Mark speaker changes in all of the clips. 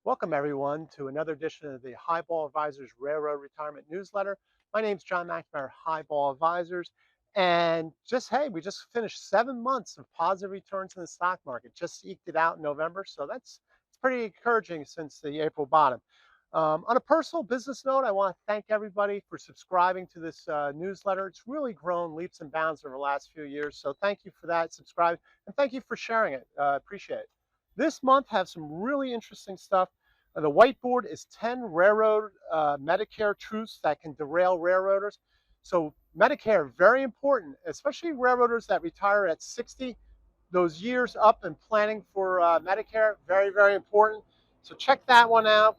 Speaker 1: Welcome, everyone, to another edition of the Highball Advisors Railroad Retirement Newsletter. My name's John McNamara, Highball Advisors. And hey, we just finished 7 months of positive returns in the stock market. Just eked it out in November. So it's pretty encouraging since the April bottom. On a personal business note, I want to thank everybody for subscribing to this newsletter. It's really grown leaps and bounds over the last few years. So thank you for that, subscribe, and thank you for sharing it. Appreciate it. This month have some really interesting stuff. The whiteboard is 10 railroad Medicare truths that can derail railroaders. So Medicare, very important, especially railroaders that retire at 60. Those years up and planning for Medicare, very, very important. So check that one out.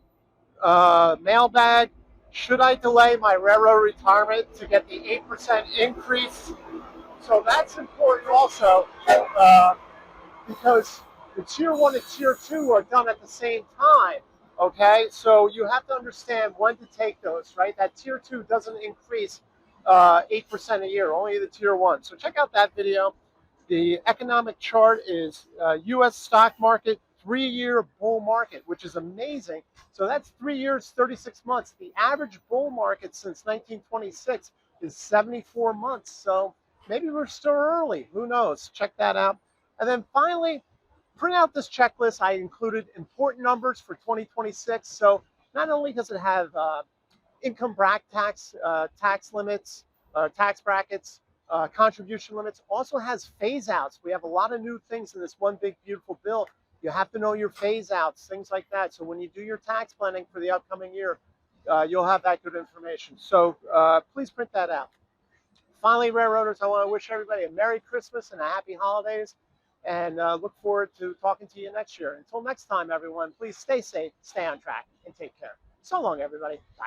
Speaker 1: Mailbag, should I delay my railroad retirement to get the 8% increase? So that's important also. Because the tier one and tier two are done at the same time. Okay, so you have to understand when to take those, right? That tier two doesn't increase 8% a year, only the tier one. So check out that video. The economic chart is U.S. stock market 3-year bull market, which is amazing. So that's 3 years, 36 months. The average bull market since 1926 is 74 months. So maybe we're still early. Who knows? Check that out. And then finally, print out this checklist. I included important numbers for 2026. So not only does it have income bracket tax limits, tax brackets, contribution limits, also has phase outs. We have a lot of new things in this one big beautiful bill. You have to know your phase outs, things like that. So when you do your tax planning for the upcoming year, you'll have that good information. So please print that out. Finally, Railroaders, I want to wish everybody a Merry Christmas and a Happy Holidays, and look forward to talking to you next year. Until next time, everyone, please stay safe, stay on track, and take care. So long, everybody. Bye.